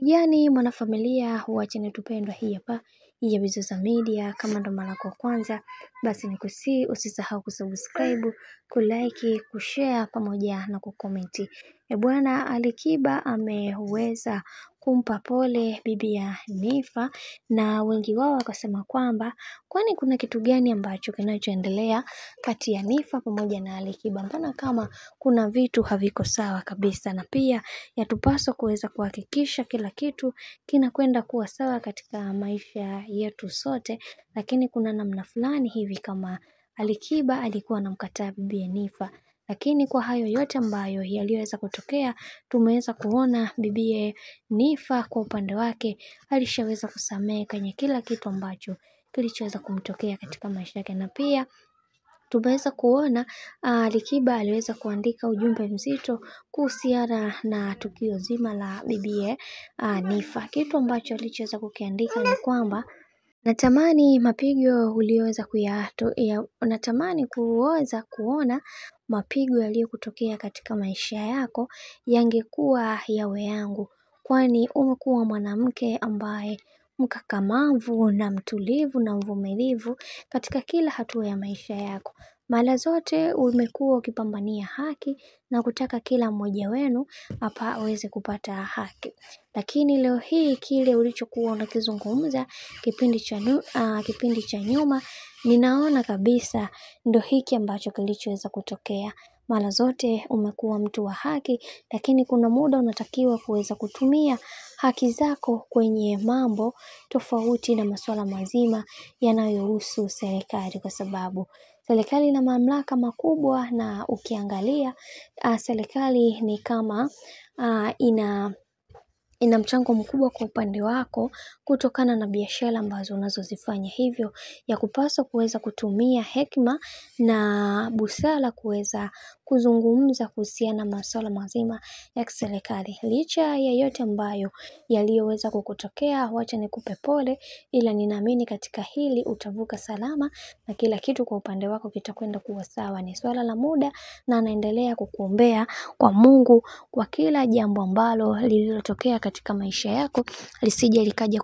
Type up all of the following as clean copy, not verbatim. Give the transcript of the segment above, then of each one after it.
Yani mwanafamilia huacha nitupendwa hii hapa. Hii ya Bizoza Media. Kama ndo mara kwa kwanza, basi nikusii usisahau kusubscribe, kulike, kushare pamoja na kukomenti. Bwana Alikiba ameweza kumpa pole bibi ya Nifa, na wengi wao wakasema kwamba kwani kuna kitu gani ambacho kinachoendelea kati ya Nifa pamoja na Alikiba? Mbona kama kuna vitu haviko sawa kabisa, na pia yatupaswa kuweza kuhakikisha kila kitu kinakwenda kuwa sawa katika maisha yetu sote, lakini kuna namna fulani hivi kama Alikiba alikuwa anamkataa bibi Nifa. Lakini kwa hayo yote ambayo yaliweza kutokea, tumeweza kuona bibi Nifa kwa upande wake alishaweza kusamehe kwenye kila kitu ambacho kilichoweza kumtokea katika maisha yake, na pia tumeweza kuona Alikiba aliweza kuandika ujumbe mzito kuhusiana na tukio zima la bibi Nifa. Kitu ambacho alichoweza kukiandika ni kwamba natamani mapigo ulioweza natamani kuweza kuona mapigo yaliyokutokea katika maisha yako yangekuwa yawe yangu, kwani umekuwa mwanamke ambaye mkakamavu na mtulivu na mvumilivu katika kila hatua ya maisha yako. Mara zote umekuwa ukipambania haki na kutaka kila mmoja wenu hapa aweze kupata haki. Lakini leo hii kile ulichokuwa unakizungumza kipindi cha nyuma, ninaona kabisa ndo hiki ambacho kilichoweza kutokea. Mara zote umekuwa mtu wa haki, lakini kuna muda unatakiwa kuweza kutumia haki zako kwenye mambo tofauti na masuala mazima yanayohusu serikali, kwa sababu serikali ina mamlaka makubwa, na ukiangalia serikali ni kama ina mchango mkubwa kwa upande wako kutokana na biashara ambazo unazozifanya. Hivyo ya kupaswa kuweza kutumia hekima na busara kuweza kuzungumza kuhusiana na masuala mazima ya serikali. Licha ya yote ambayo yaliyoweza kukutokea, wacha nikupe pole, ila ninaamini katika hili utavuka salama na kila kitu kwa upande wako kitakwenda kuwa sawa. Ni swala la muda, na naendelea kukuombea kwa Mungu kwa kila jambo ambalo lililotokea katika maisha yako lisije likaja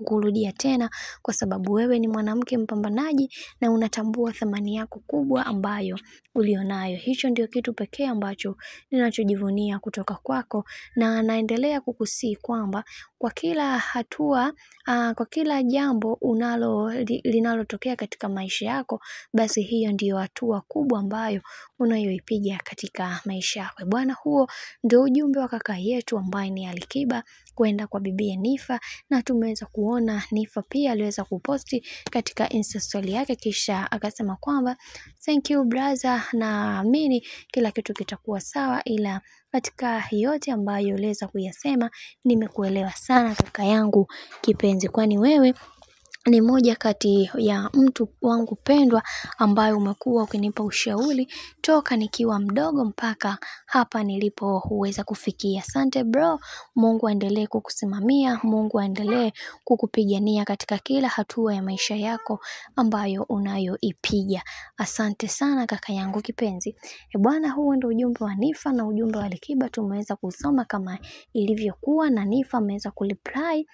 kurudia tena, kwa sababu wewe ni mwanamke mpambanaji na unatambua thamani yako kubwa ambayo ulionayo. Hicho ndio kitu pekee ambacho ninachojivunia kutoka kwako, na naendelea kukusii kwamba kwa kila hatua, kwa kila jambo linalotokea katika maisha yako, basi hiyo ndiyo hatua kubwa ambayo unayoipiga katika maisha yako. Bwana, huo ndio ujumbe wa kaka yetu ambaye ni Alikiba kwenda kwa bibi Nifa, na tumeweza kuona Nifa pia aliweza kuposti katika Insta story yake, kisha akasema kwamba thank you brother, na amini kila kitu kitakuwa sawa, ila katika yote ambayo uliweza kuyasema nimekuelewa sana kaka yangu kipenzi, kwani wewe ni moja kati ya mtu wangu pendwa ambayo umekuwa ukinipa ushauri toka nikiwa mdogo mpaka hapa nilipoweza kufikia. Asante bro, Mungu aendelee kukusimamia, Mungu aendelee kukupigania katika kila hatua ya maisha yako ambayo unayoipiga. Asante sana kaka yangu kipenzi. Bwana, huo ndio ujumbe wa Nifa, na ujumbe wa Alikiba tumeweza kusoma kama ilivyokuwa, na Nifa ameweza kureply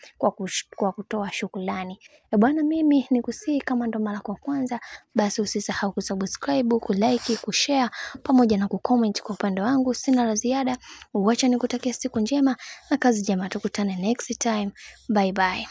kwa kutoa shukrani. Bwana, mimi nikusii kama ndo mara kwa kwanza, basi usisahau kusubscribe, kulike, kushare pamoja na kucomment. Kwa upande wangu sina la ziada, uacha nikutakia siku njema na kazi njema, tukutane next time. Bye bye.